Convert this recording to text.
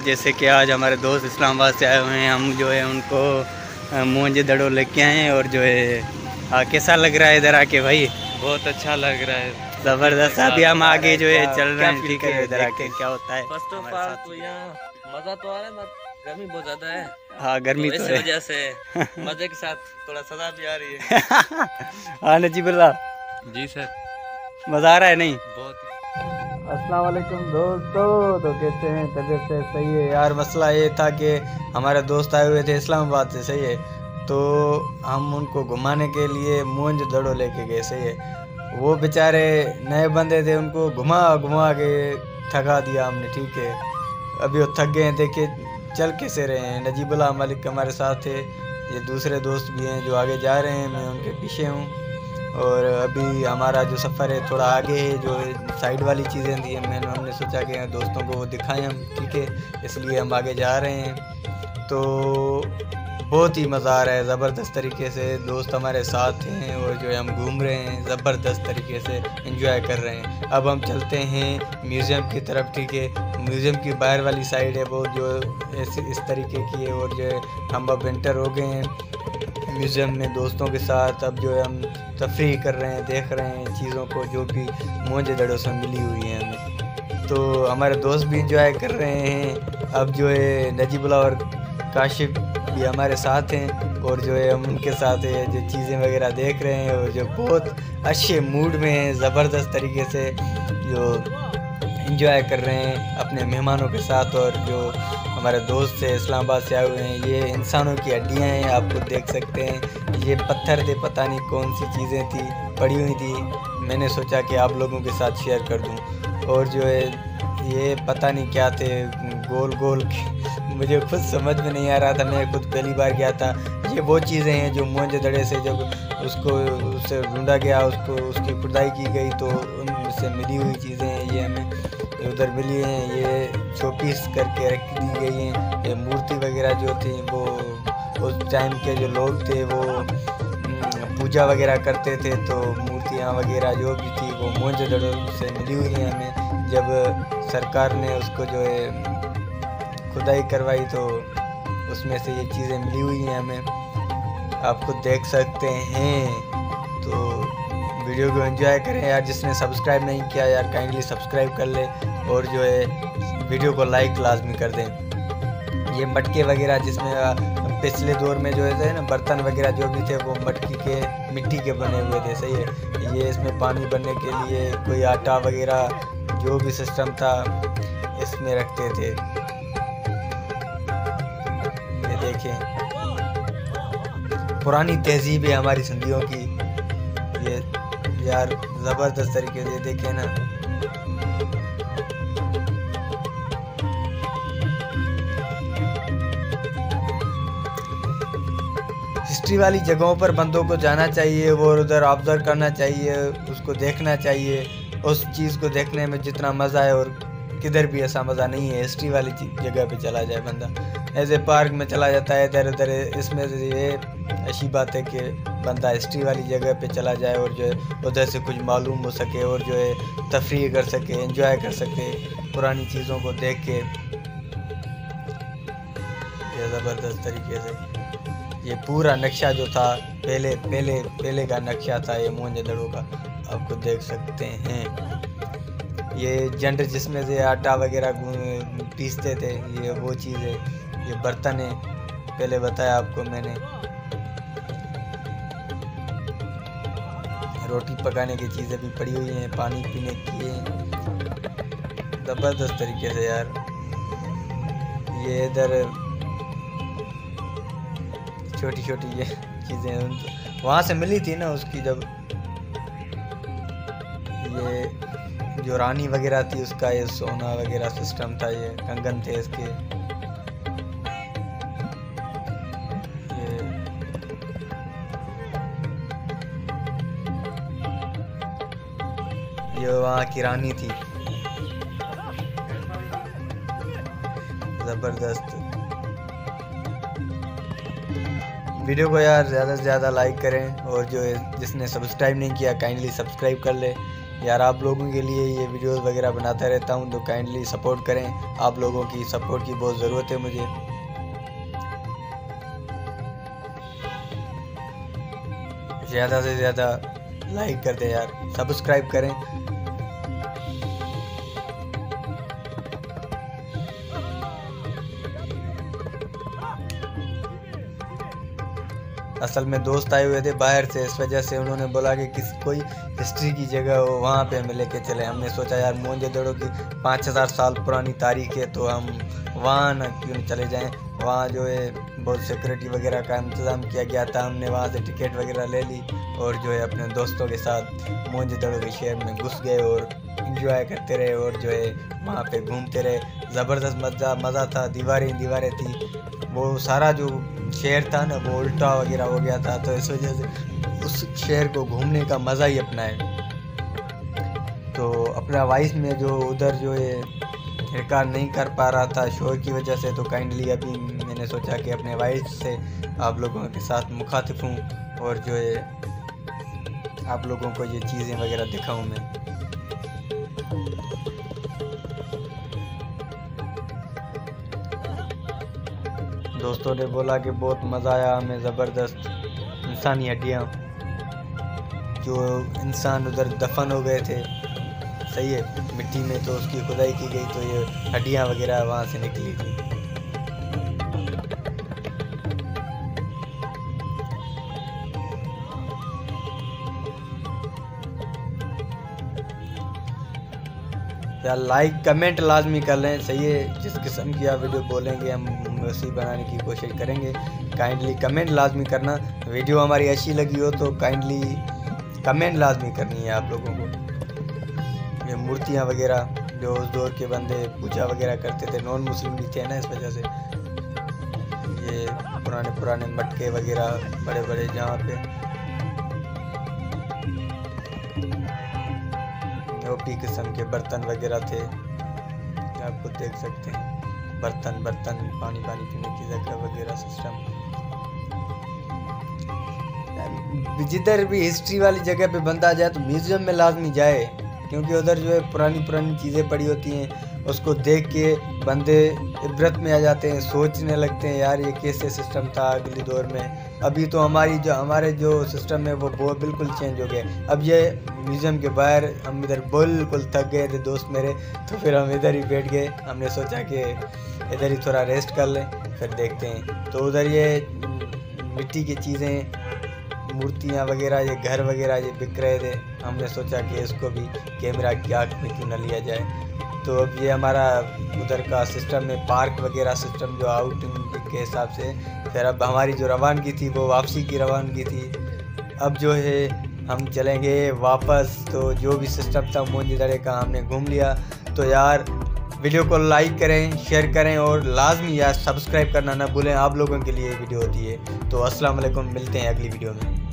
जैसे कि आज हमारे दोस्त इस्लामाबाद से आए हुए हैं, हम जो है उनको मोहनजोदड़ो लेके आए हैं। और जो है कैसा लग रहा है इधर आके भाई? बहुत अच्छा लग रहा है, ज़बरदस्त। अभी हम आगे जो है चल रहे हैं, ठीक है, इधर आके क्या होता है। फर्स्ट ऑफ ऑल तो यहाँ मज़ा तो आ रहा है, गर्मी बहुत ज़्यादा है। हाँ गर्मी तो इस है, वजह से मज़े के साथ थोड़ा सजा भी आ रही है। हाँ नजीबुल्ला जी सर, मज़ा आ रहा है नहीं? बहुत। अस्सलाम वालेकुम दोस्तों, तो कैसे हैं? तबीयत से सही है यार। मसला ये था कि हमारे दोस्त आए हुए थे इस्लामाबाद से, सही है, तो हम उनको घुमाने के लिए मोहनजोदड़ो लेके गए, सही है। वो बेचारे नए बंदे थे, उनको घुमा घुमा के थका दिया हमने, ठीक है। अभी वो थक गए हैं, देखिए चल कैसे रहे हैं। नजीबुल्ला मलिक हमारे साथ थे, ये दूसरे दोस्त भी हैं जो आगे जा रहे हैं, मैं उनके पीछे हूँ। और अभी हमारा जो सफ़र है थोड़ा आगे है, जो साइड वाली चीज़ें थी हमने सोचा कि दोस्तों को वो दिखाएं हम, ठीक है, इसलिए हम आगे जा रहे हैं। तो बहुत ही मज़ा आ रहा है, ज़बरदस्त तरीके से दोस्त हमारे साथ हैं और जो है हम घूम रहे हैं, ज़बरदस्त तरीके से एंजॉय कर रहे हैं। अब हम चलते हैं म्यूज़ियम की तरफ, ठीक है। म्यूज़ियम की बाहर वाली साइड है वो, जो इस तरीके की है। और जो है हम अब एंटर हो गए हैं म्यूज़ियम में दोस्तों के साथ। अब जो है हम तफरीह कर रहे हैं, देख रहे हैं चीज़ों को जो भी मोहनजोदड़ो से मिली हुई हैं हमें। तो हमारे दोस्त भी इंजॉय कर रहे हैं। अब जो है नजीबुल्ला और काशिफ भी हमारे साथ हैं और जो है हम उनके साथ है जो चीज़ें वगैरह देख रहे हैं और जो बहुत अच्छे मूड में हैं, ज़बरदस्त तरीके से जो इंजॉय कर रहे हैं अपने मेहमानों के साथ। और जो हमारे दोस्त से इस्लामाबाद से आए हुए हैं, ये इंसानों की हड्डियाँ हैं, आप खुद देख सकते हैं। ये पत्थर थे, पता नहीं कौन सी चीज़ें थी पड़ी हुई थी, मैंने सोचा कि आप लोगों के साथ शेयर कर दूं। और जो है ये पता नहीं क्या थे, गोल गोल मुझे खुद समझ में नहीं आ रहा था, मैं खुद पहली बार गया था। ये वो चीज़ें हैं जो मोहनजोदड़ो से जब उससे ढूंढा गया, उसकी खुदाई की गई तो उनसे मिली हुई चीज़ें हैं, ये हमें उधर मिली हैं। ये शोपीस करके रख दी गई हैं। ये मूर्ति वगैरह जो थी वो उस टाइम के जो लोग थे वो पूजा वगैरह करते थे, तो मूर्तियाँ वगैरह जो भी थी वो मोहनजोदड़ो से मिली हुई हैं हमें। जब सरकार ने उसको जो है खुदाई करवाई तो उसमें से ये चीज़ें मिली हुई हैं हमें, आप खुद देख सकते हैं। तो वीडियो को एंजॉय करें यार। जिसने सब्सक्राइब नहीं किया यार काइंडली सब्सक्राइब कर ले और जो है वीडियो को लाइक लाजमी कर दें। ये मटके वगैरह जिसमें पिछले दौर में जो है ना बर्तन वगैरह जो भी थे वो मिट्टी के बने हुए थे, सही है। ये इसमें पानी भरने के लिए कोई आटा वगैरह जो भी सिस्टम था इसमें रखते थे। ये देखें पुरानी तहजीब है हमारी सिंधियों की, ये यार ज़बरदस्त तरीके से देखें ना। हिस्ट्री वाली जगहों पर बंदों को जाना चाहिए और उधर ऑब्जर्व करना चाहिए, उसको देखना चाहिए। उस चीज़ को देखने में जितना मज़ा है और किधर भी ऐसा मज़ा नहीं है। हिस्ट्री वाली जगह पे चला जाए बंदा, ऐसे पार्क में चला जाता है इधर उधर, इसमें से ये अच्छी बात है कि बंदा हिस्ट्री वाली जगह पे चला जाए और जो है उधर से कुछ मालूम हो सके और जो है तफरीह कर सके, एंजॉय कर सके पुरानी चीज़ों को देख के। ये ज़बरदस्त तरीके से ये पूरा नक्शा जो था पहले का नक्शा था ये मोहनजोदड़ो का, आपको देख सकते हैं। ये जंड जिसमें से आटा वगैरह पीसते थे, ये वो चीज़ है। ये बर्तन है, पहले बताया आपको मैंने। रोटी पकाने की चीज़ें भी पड़ी हुई हैं, पानी पीने की है, ज़बरदस्त तरीके से यार। ये इधर छोटी छोटी ये चीज़ें वहाँ से मिली थी ना उसकी, जब ये जो रानी वगैरह थी उसका ये सोना वगैरह सिस्टम था, ये कंगन थे इसके। ये ये वहाँ की रानी थी, ज़बरदस्त। वीडियो को यार ज़्यादा से ज़्यादा लाइक करें, और जो जिसने सब्सक्राइब नहीं किया काइंडली सब्सक्राइब कर ले यार। आप लोगों के लिए ये वीडियोस वगैरह बनाता रहता हूँ, तो काइंडली सपोर्ट करें। आप लोगों की सपोर्ट की बहुत ज़रूरत है मुझे। ज़्यादा से ज़्यादा लाइक कर दें यार, सब्सक्राइब करें। असल में दोस्त आए हुए थे बाहर से, इस वजह से उन्होंने बोला कि कोई हिस्ट्री की जगह हो वहाँ पे हमें लेके चले। हमने सोचा यार मोहनजोदड़ो की 5000 साल पुरानी तारीख है, तो हम वहाँ ना क्यों नहीं चले जाएं। वहाँ जो है बहुत सिक्योरिटी वगैरह का इंतज़ाम किया गया था। हमने वहाँ से टिकट वगैरह ले ली और जो है अपने दोस्तों के साथ मोहनजोदड़ो के शहर में घुस गए और इंजॉय करते रहे, और जो है वहाँ पे घूमते रहे। ज़बरदस्त मज़ा था। दीवारें थी, वो सारा जो शहर था ना वो उल्टा वगैरह हो गया था, तो इस वजह से उस शहर को घूमने का मज़ा ही अपना है। तो अपना वॉइस में जो उधर जो है रिकॉर्ड नहीं कर पा रहा था शोर की वजह से, तो काइंडली अभी मैंने सोचा कि अपने वॉइस से आप लोगों के साथ मुखातिब हूँ और जो है आप लोगों को ये चीज़ें वगैरह दिखाऊँ मैं। दोस्तों ने बोला कि बहुत मज़ा आया हमें, ज़बरदस्त। इंसानी हड्डियाँ, जो इंसान उधर दफन हो गए थे, सही है, मिट्टी में, तो उसकी खुदाई की गई, तो ये हड्डियाँ वगैरह वहाँ से निकली थी। यार लाइक कमेंट लाजमी कर लें, सही है। जिस किस्म की आप वीडियो बोलेंगे हम उसी बनाने की कोशिश करेंगे। काइंडली कमेंट लाजमी करना। वीडियो हमारी अच्छी लगी हो तो काइंडली कमेंट लाजमी करनी है आप लोगों को। ये मूर्तियाँ वगैरह जो उस दौर के बंदे पूजा वगैरह करते थे, नॉन मुस्लिम भी थे ना, इस वजह से ये पुराने मटके वगैरह बड़े बड़े, जहाँ पे ओपी किस्म के बर्तन वगैरह थे, आप खुद देख सकते हैं। बर्तन पानी पीने की जगह वगैरह सिस्टम। जिधर भी हिस्ट्री वाली जगह पे बंदा जाए तो म्यूज़ियम में लाजमी जाए, क्योंकि उधर जो है पुरानी चीज़ें पड़ी होती हैं, उसको देख के बंदे इबरत में आ जाते हैं, सोचने लगते हैं यार ये कैसे सिस्टम था अगले दौर में। अभी तो हमारे जो सिस्टम है वो बिल्कुल चेंज हो गया। अब ये म्यूज़ियम के बाहर हम इधर बिल्कुल थक गए थे दोस्त मेरे, तो फिर हम इधर ही बैठ गए। हमने सोचा कि इधर ही थोड़ा रेस्ट कर लें, फिर देखते हैं। तो उधर ये मिट्टी की चीज़ें, मूर्तियाँ वगैरह, ये घर वगैरह ये बिक रहे थे। हमने सोचा कि इसको भी कैमरा की आँख में क्यों न लिया जाए। तो अब ये हमारा उधर का सिस्टम है, पार्क वगैरह सिस्टम जो आउटिंग के हिसाब से। फिर अब हमारी जो रवानगी थी वो वापसी की रवानगी थी। अब जो है हम चलेंगे वापस। तो जो भी सिस्टम था मोहनजोदड़ो का हमने घूम लिया। तो यार वीडियो को लाइक करें, शेयर करें और लाजमी यार सब्सक्राइब करना ना भूलें। आप लोगों के लिए वीडियो होती है। तो अस्सलाम वालेकुम, मिलते हैं अगली वीडियो में।